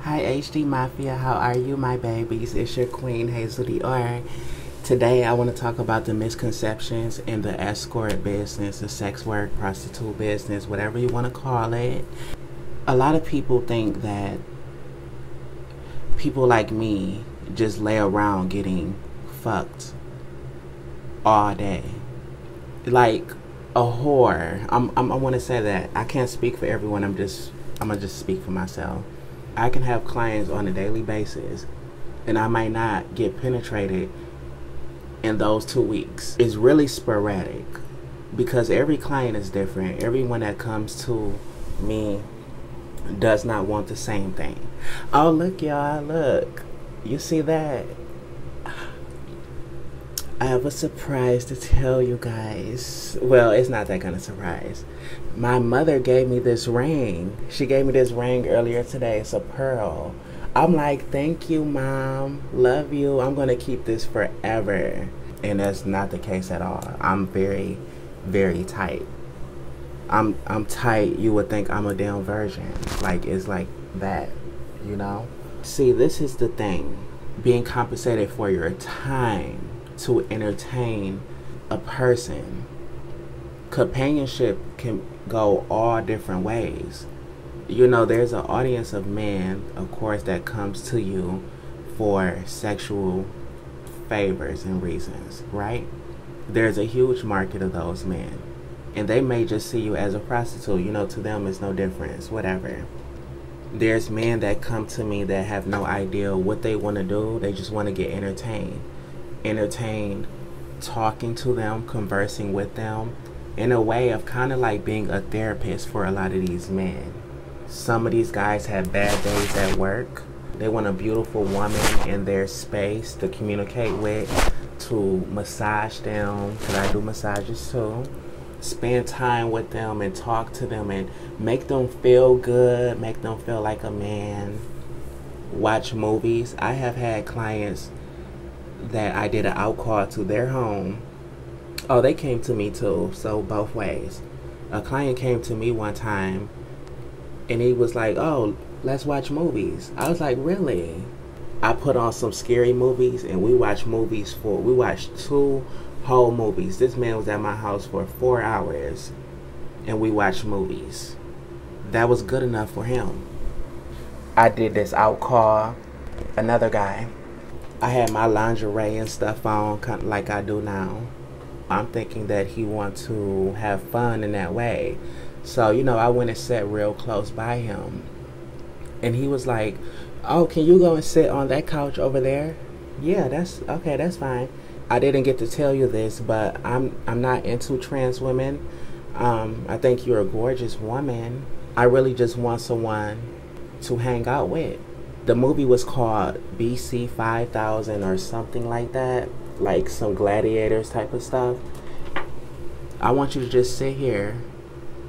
Hi HD Mafia, how are you my babies? It's your queen Hazel Dior. Today I want to talk about the misconceptions in the escort business, the sex work, prostitute business, whatever you want to call it. A lot of people think that people like me just lay around getting fucked all day. Like a whore. I want to say that. I can't speak for everyone. I'm gonna just speak for myself. I can have clients on a daily basis and I might not get penetrated in those 2 weeks. It's really sporadic because every client is different. Everyone that comes to me does not want the same thing. Oh, look y'all, look. You see that? I have a surprise to tell you guys. Well, it's not that kind of surprise. My mother gave me this ring. She gave me this ring earlier today. It's a pearl. I'm like, thank you, Mom. Love you. I'm going to keep this forever. And that's not the case at all. I'm very, very tight. I'm tight. You would think I'm a damn virgin. Like, it's like that, you know? See, this is the thing. Being compensated for your time to entertain a person. Companionship can go all different ways. You know, there's an audience of men, of course, that comes to you for sexual favors and reasons, right? There's a huge market of those men. And they may just see you as a prostitute. You know, to them it's no difference, whatever. There's men that come to me that have no idea what they want to do. They just want to get entertained. Talking to them, conversing with them, in a way of kind of like being a therapist for a lot of these men. Some of these guys have bad days at work. They want a beautiful woman in their space to communicate with, to massage them, because I do massages too. Spend time with them and talk to them and make them feel good, make them feel like a man. Watch movies. I have had clients that I did an out call to their home. Oh, they came to me too, so both ways. A client came to me one time and he was like, oh, let's watch movies. I was like, really? I put on some scary movies and we watched 2 whole movies. This man was at my house for 4 hours and we watched movies. That was good enough for him. I did this out call. Another guy, I had my lingerie and stuff on, kind of like I do now. I'm thinking that he wants to have fun in that way. So, you know, I went and sat real close by him. And he was like, oh, can you go and sit on that couch over there? Yeah, that's okay, that's fine. I didn't get to tell you this, but I'm not into trans women. I think you're a gorgeous woman. I really just want someone to hang out with. The movie was called BC 5000 or something like that, like some gladiators type of stuff. I want you to just sit here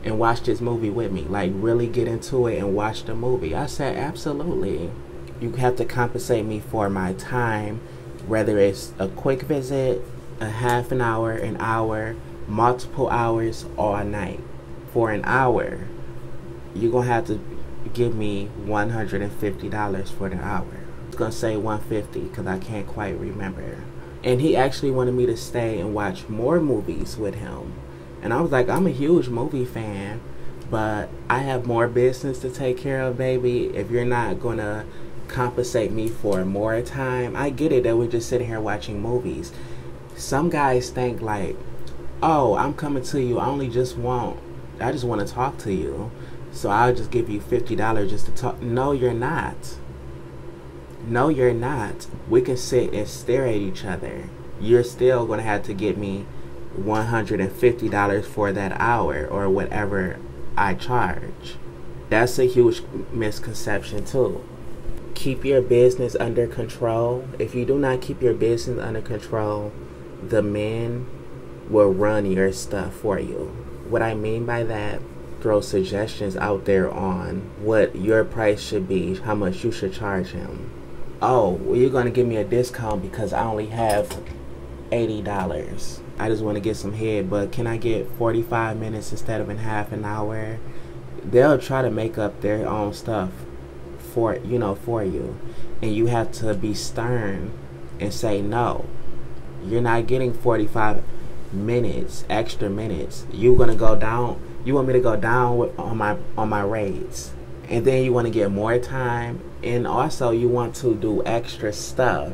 and watch this movie with me, like really get into it and watch the movie. I said, absolutely. You have to compensate me for my time, whether it's a quick visit, a half an hour, multiple hours, all night. For an hour, you're gonna have to give me $150 for the hour. It's gonna say $150 because I can't quite remember. And he actually wanted me to stay and watch more movies with him. And I was like, I'm a huge movie fan, but I have more business to take care of, baby. If you're not gonna compensate me for more time, I get it that we're just sitting here watching movies. Some guys think like, oh, I'm coming to you, I just want to talk to you, so I'll just give you $50 just to talk. No, you're not. No, you're not. We can sit and stare at each other. You're still going to have to get me $150 for that hour or whatever I charge. That's a huge misconception too. Keep your business under control. If you do not keep your business under control, the men will run your stuff for you. What I mean by that, throw suggestions out there on what your price should be, how much you should charge him. Oh, well, you're going to give me a discount because I only have $80. I just want to get some head, but can I get 45 minutes instead of in half an hour? They'll try to make up their own stuff for you, and you have to be stern and say no. You're not getting 45 minutes, extra minutes. You're gonna go down. You want me to go down on my rates, and then you want to get more time, and also you want to do extra stuff.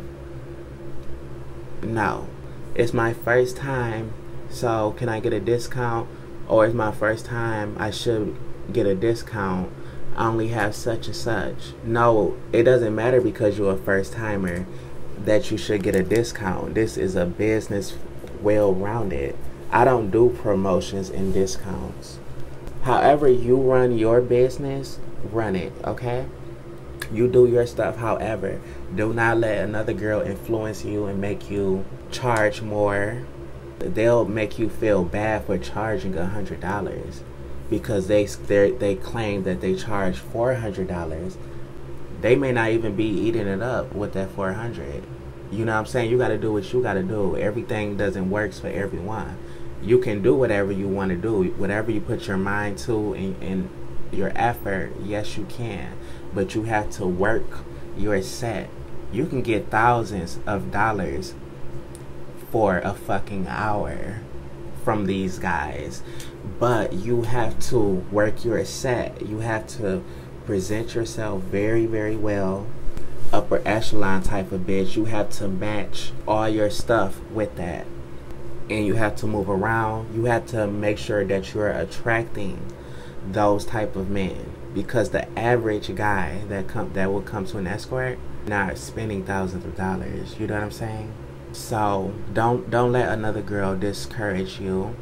No, it's my first time, so can I get a discount? Or it's my first time, I should get a discount. I only have such and such. No, it doesn't matter because you're a first timer that you should get a discount. This is a business well-rounded. I don't do promotions and discounts. However you run your business, run it, okay? You do your stuff. However, do not let another girl influence you and make you charge more. They'll make you feel bad for charging $100 because they claim that they charge $400. They may not even be eating it up with that $400. You know what I'm saying? You got to do what you got to do. Everything doesn't work for everyone. You can do whatever you want to do, whatever you put your mind to and your effort. Yes, you can, but you have to work your set. You can get thousands of dollars for a fucking hour from these guys, but you have to work your set. You have to present yourself very, very well. Upper echelon type of bitch. You have to match all your stuff with that, and you have to move around. You have to make sure that you're attracting those type of men, because the average guy that will come to an escort not spending thousands of dollars. You know what I'm saying? So don't let another girl discourage you.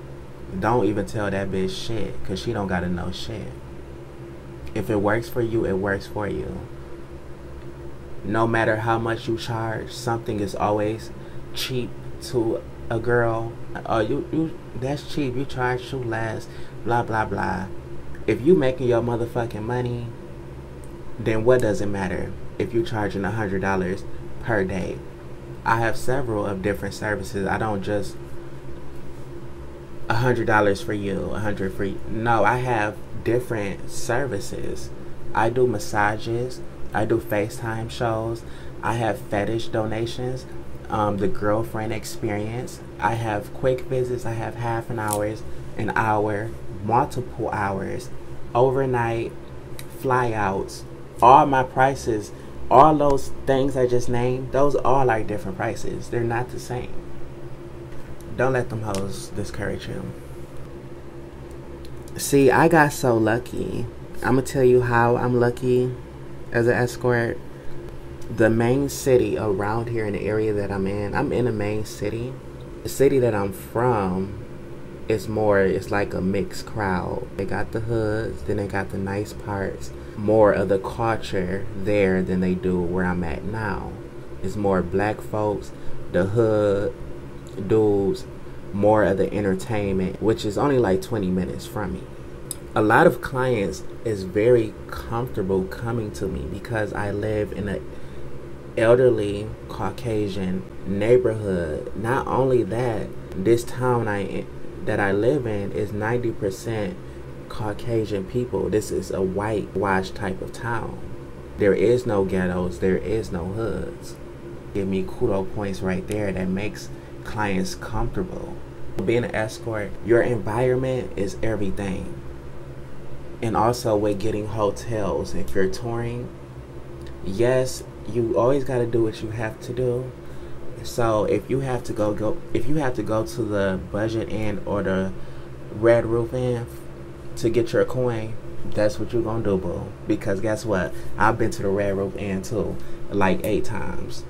Don't even tell that bitch shit, because she don't gotta know shit. If it works for you, it works for you. No matter how much you charge, something is always cheap to a girl. Oh, you that's cheap. You charge too less. Blah blah blah. If you making your motherfucking money, then what does it matter if you charging $100 per day? I have several of different services. I don't just $100 for you, $100 for you. No, I have different services. I do massages. I do FaceTime shows. I have fetish donations. The girlfriend experience. I have quick visits. I have half an hour, multiple hours, overnight, flyouts. All my prices, all those things I just named, those all are different prices. They're not the same. Don't let them hoes discourage you. See, I got so lucky. I'm gonna tell you how I'm lucky as an escort. The main city around here in the area that I'm in a main city. The city that I'm from, it's like a mixed crowd. They got the hoods, then they got the nice parts. More of the culture there than they do where I'm at now. It's more black folks, the hood dudes, more of the entertainment, which is only like 20 minutes from me. A lot of clients is very comfortable coming to me because I live in a elderly Caucasian neighborhood. Not only that, this town that I live in is 90% Caucasian people. This is a whitewash type of town. There is no ghettos, there is no hoods. Give me kudo points right there that makes clients comfortable. Being an escort, your environment is everything. And also with getting hotels, if you're touring, yes, you always got to do what you have to do. So if you have to go to the budget inn or the red roof inn to get your coin, that's what you're gonna do, boo. Because guess what? I've been to the red roof inn too, like 8 times,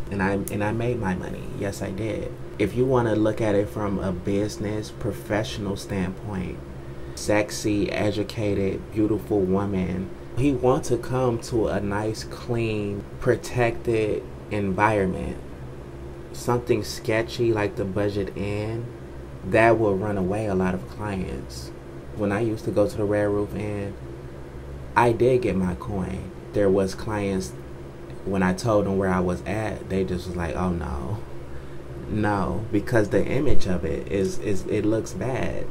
and I made my money. Yes, I did. If you want to look at it from a business professional standpoint, sexy, educated, beautiful woman, he wants to come to a nice, clean, protected environment. Something sketchy like the budget inn, that will run away a lot of clients. When I used to go to the Red Roof Inn, I did get my coin. There was clients, when I told them where I was at, they just was like, oh no, because the image of it it looks bad.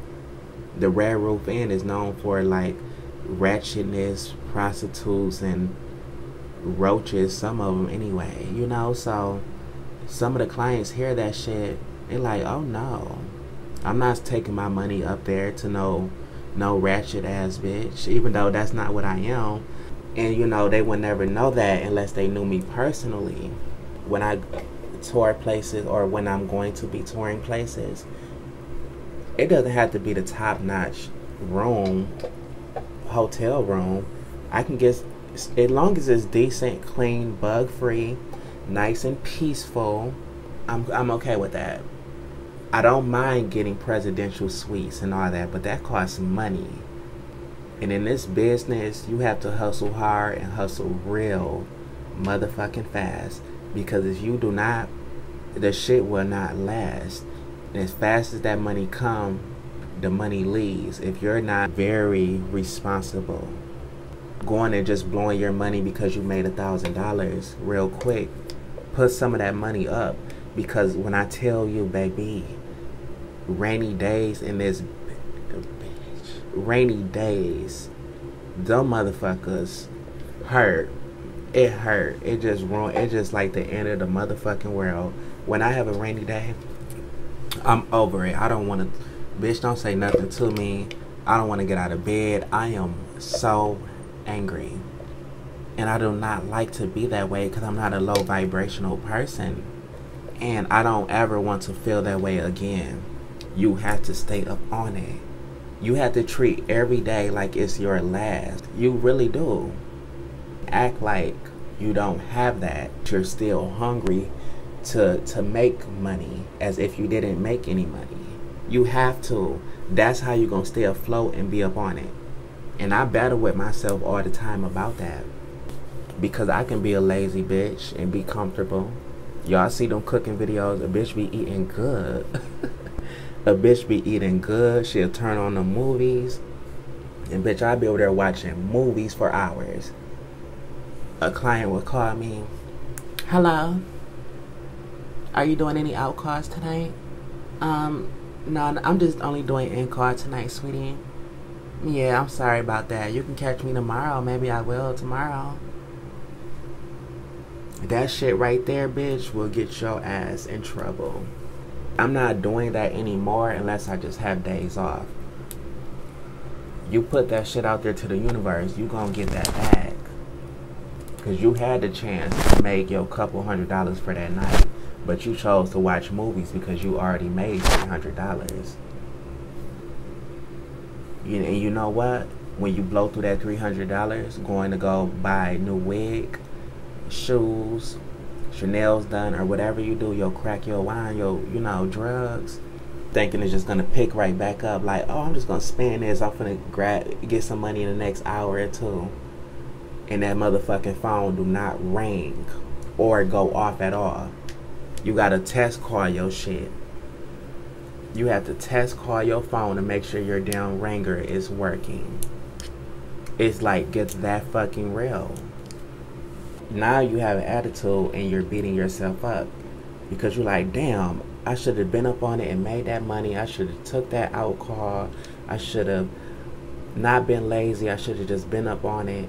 The Red Roof Inn is known for like wretchedness, prostitutes, and roaches, some of them anyway, you know. So some of the clients hear that shit, they're like, oh no, I'm not taking my money up there to no ratchet ass bitch, even though that's not what I am. And you know, they would never know that unless they knew me personally. When I tour places, or when I'm going to be touring places, it doesn't have to be the top-notch room, hotel room. I can get, as long as it's decent, clean, bug-free, nice and peaceful, I'm okay with that. I don't mind getting presidential suites and all that, but that costs money. And in this business, you have to hustle hard and hustle real motherfucking fast. Because if you do not, the shit will not last. And as fast as that money come, the money leaves. If you're not very responsible, going and just blowing your money because you made $1,000 real quick, put some of that money up. Because when I tell you, baby, rainy days in this rainy days, them motherfuckers hurt. It hurt. It just ruined. It's just like the end of the motherfucking world. When I have a rainy day, I'm over it. I don't want to, bitch, don't say nothing to me. I don't want to get out of bed. I am so angry. And I do not like to be that way because I'm not a low vibrational person. And I don't ever want to feel that way again. You have to stay up on it. You have to treat every day like it's your last. You really do. Act like you don't have that. You're still hungry to make money, as if you didn't make any money. You have to. That's how you're going to stay afloat and be up on it. And I battle with myself all the time about that. Because I can be a lazy bitch and be comfortable. Y'all see them cooking videos, a bitch be eating good. A bitch be eating good. She'll turn on the movies. And bitch, I'll be over there watching movies for hours. A client would call me. Hello? Are you doing any out calls tonight? No, I'm just only doing in call tonight, sweetie. Yeah, I'm sorry about that. You can catch me tomorrow. Maybe I will tomorrow. That shit right there, bitch, will get your ass in trouble. I'm not doing that anymore unless I just have days off. You put that shit out there to the universe, you gonna get that back. Because you had the chance to make your couple $100 for that night. But you chose to watch movies because you already made $300. And you know what? When you blow through that $300, going to go buy a new wig, shoes, your nails done, or whatever you do, your crack, your wine, your, drugs, thinking it's just gonna pick right back up. Like, oh, I'm just gonna spend this. I'm gonna get some money in the next hour or two. And that motherfucking phone do not ring or go off at all. You gotta test call your shit. You have to test call your phone to make sure your damn ringer is working. It's like, gets that fucking real. Now you have an attitude and you're beating yourself up. Because you're like, damn, I should have been up on it and made that money. I should have took that out call. I should have not been lazy. I should have just been up on it.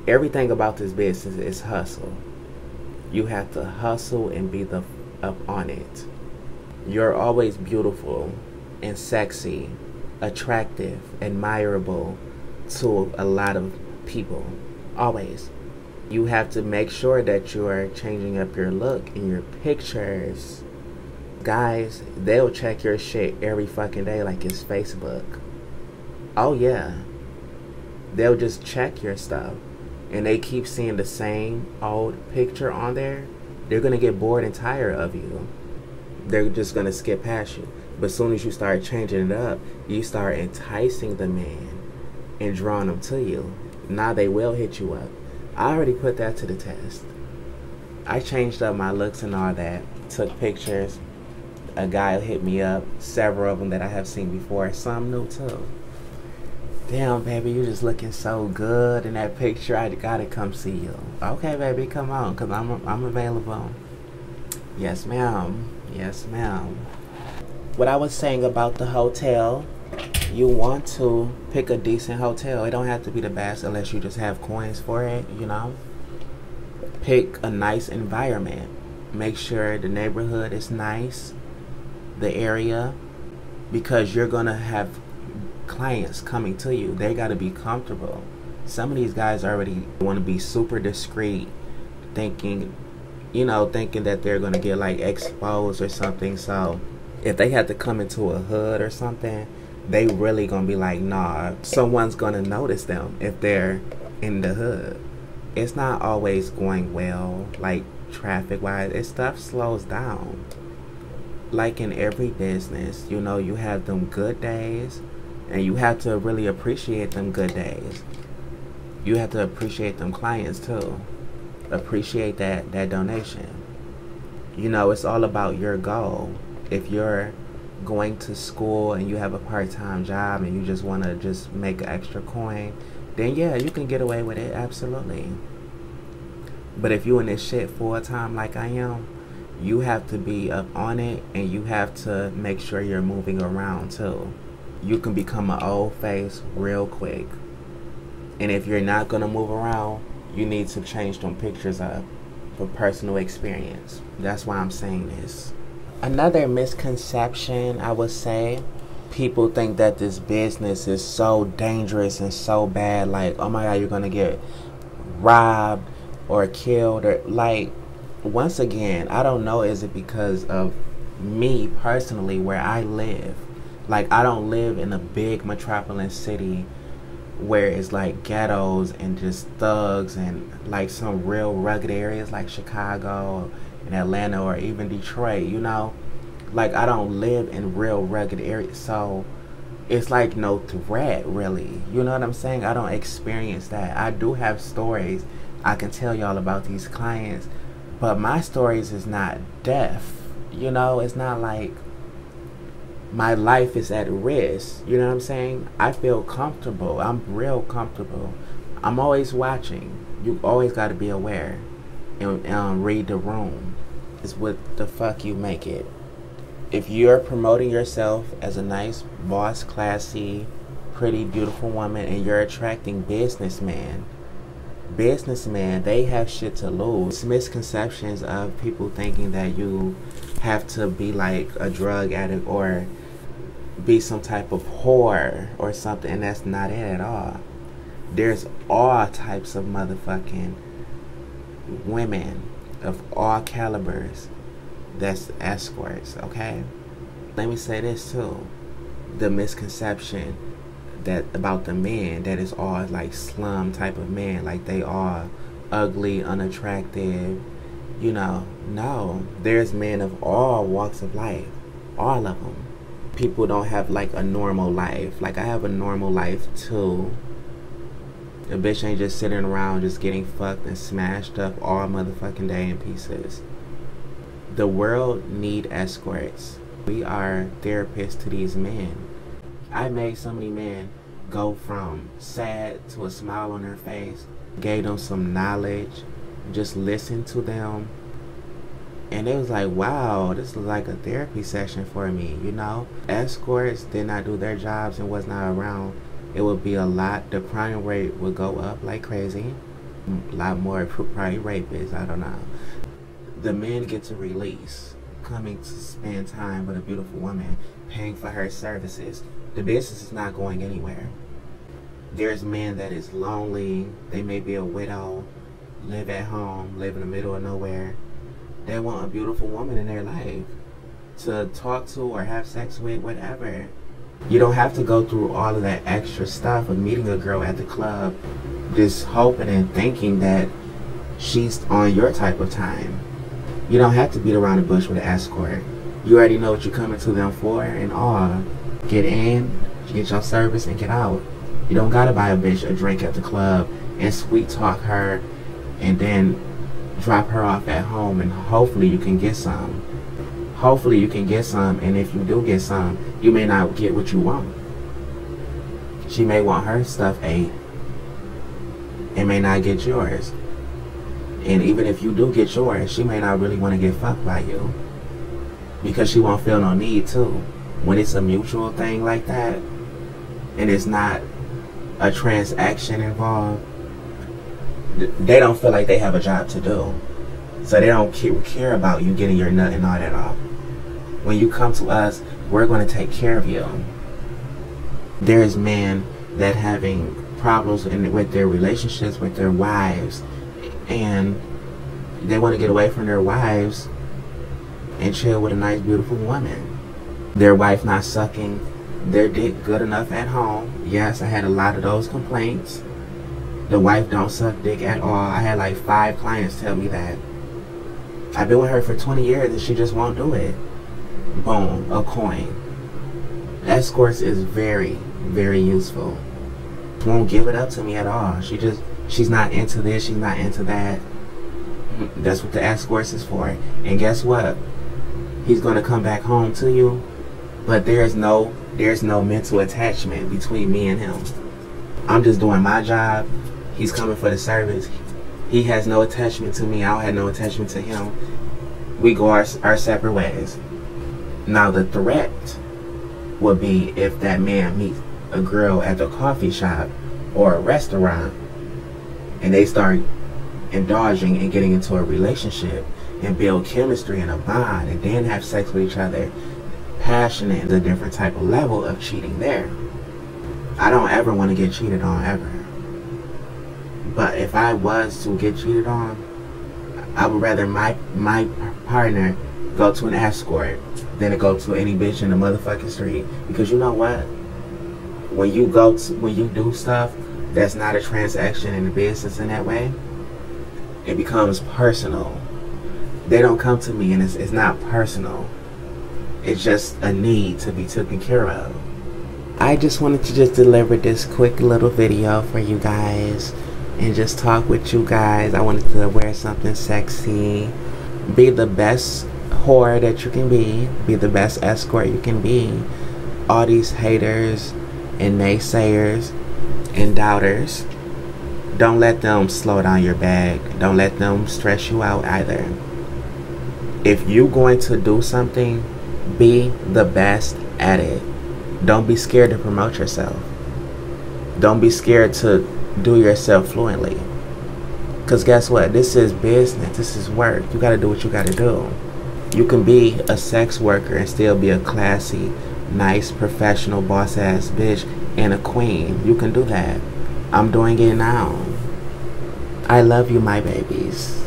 Everything about this business is hustle. You have to hustle and be up on it. You're always beautiful and sexy, attractive, admirable to a lot of people. Always. You have to make sure that you are changing up your look in your pictures. Guys, they'll check your shit every fucking day like it's Facebook. Oh yeah. They'll just check your stuff. And they keep seeing the same old picture on there. They're going to get bored and tired of you. They're just going to skip past you. But as soon as you start changing it up, you start enticing the man and drawing them to you. Now they will hit you up. I already put that to the test. I changed up my looks and all that. Took pictures. A guy hit me up. Several of them that I have seen before. Some new too. Damn, baby, you just looking so good in that picture. I gotta come see you. Okay, baby, come on, because I'm available. Yes, ma'am. Yes, ma'am. What I was saying about the hotel, You want to pick a decent hotel. It don't have to be the best unless you just have coins for it, you know. Pick a nice environment. Make sure the neighborhood is nice, the area, because you're gonna have clients coming to you. They gotta be comfortable. Some of these guys already want to be super discreet, thinking that they're gonna get like exposed or something. So if they have to come into a hood or something, they really gonna be like, nah, someone's gonna notice them if they're in the hood. It's not always going well, like traffic wise. Stuff slows down. Like in every business, you know, you have them good days, and you have to really appreciate them good days. You have to appreciate them clients too. Appreciate that donation. You know, it's all about your goal. If you're going to school and you have a part-time job and you just want to just make an extra coin, then yeah, you can get away with it, absolutely. But if you in this shit full-time like I am, you have to be up on it, and you have to make sure you're moving around too. You can become an old face real quick. And if you're not gonna move around, you need to change them pictures up for personal experience. That's why I'm saying this. Another misconception, I would say, people think that this business is so dangerous and so bad, like, oh my God, you're gonna get robbed or killed, or like, once again, I don't know, is it because of me personally where I live? Like, I don't live in a big metropolis city where it's like ghettos and just thugs and like some real rugged areas like Chicago and Atlanta or even Detroit, you know? Like, I don't live in real rugged areas, so it's like no threat really. You know what I'm saying? I don't experience that. I do have stories I can tell y'all about these clients, but my stories is not death. You know, it's not like my life is at risk. You know what I'm saying? I feel comfortable. I'm real comfortable. I'm always watching. You always got to be aware and read the room. It's what the fuck you make it. If you're promoting yourself as a nice, boss, classy, pretty, beautiful woman, and you're attracting businessmen, they have shit to lose. Misconceptions of people thinking that you have to be like a drug addict or be some type of whore or something, and that's not it at all. There's all types of motherfucking women of all calibers that's escorts, okay? Let me say this too. The misconception that about the men, that is all like slum type of men, like they are ugly, unattractive, you know. No, there's men of all walks of life, all of them. People don't have like a normal life. Like, I have a normal life too. A bitch ain't just sitting around just getting fucked and smashed up all motherfucking day in pieces. The world need escorts. We are therapists to these men. I made so many men go from sad to a smile on their face, gave them some knowledge, just listened to them, and it was like, wow, this is like a therapy session for me, you know? Escorts did not do their jobs and was not around, it would be a lot, the crime rate would go up like crazy. A lot more probably rapists, I don't know. The men get to release, coming to spend time with a beautiful woman, paying for her services. The business is not going anywhere. There's men that is lonely, they may be a widow, live at home, live in the middle of nowhere. They want a beautiful woman in their life to talk to or have sex with, whatever. You don't have to go through all of that extra stuff of meeting a girl at the club, just hoping and thinking that she's on your type of time. You don't have to beat around the bush with an escort. You already know what you're coming to them for, and all. Get in, get your service, and get out. You don't gotta buy a bitch a drink at the club and sweet talk her and then drop her off at home, and hopefully you can get some. Hopefully you can get some, and if you do get some, you may not get what you want. She may want her stuff ate and may not get yours. And even if you do get yours, she may not really want to get fucked by you, because she won't feel no need to. When it's a mutual thing like that, and it's not a transaction involved, they don't feel like they have a job to do. So they don't care about you getting your nut and all that off. When you come to us, we're going to take care of you. There's men that having problems with their relationships with their wives, and they want to get away from their wives and chill with a nice, beautiful woman. Their wife not sucking their dick good enough at home. Yes, I had a lot of those complaints. The wife don't suck dick at all. I had like 5 clients tell me that. I've been with her for 20 years and she just won't do it. Boom, a coin. Escorts is very, very useful. Won't give it up to me at all. She's not into this, she's not into that. That's what the escorts is for. And guess what? He's gonna come back home to you, but there's no mental attachment between me and him. I'm just doing my job. He's coming for the service. He has no attachment to me. I don't have no attachment to him. We go our separate ways. Now the threat would be if that man meets a girl at the coffee shop or a restaurant and they start indulging and getting into a relationship and build chemistry and a bond and then have sex with each other. Passionate is a different type of level of cheating there. I don't ever want to get cheated on, ever. But if I was to get cheated on, I would rather my partner go to an escort than to go to any bitch in the motherfucking street. Because you know what? When you do stuff that's not a transaction in the business in that way, it becomes personal. They don't come to me and it's not personal. It's just a need to be taken care of. I just wanted to just deliver this quick little video for you guys and just talk with you guys. I wanted to wear something sexy. Be the best whore that you can be. Be the best escort you can be. All these haters and naysayers and doubters, don't let them slow down your bag. Don't let them stress you out either. If you're going to do something, be the best at it. Don't be scared to promote yourself. Don't be scared to do yourself fluently. Because guess what? This is business. This is work. You got to do what you got to do. You can be a sex worker and still be a classy, nice, professional, boss-ass bitch and a queen. You can do that. I'm doing it now. I love you, my babies.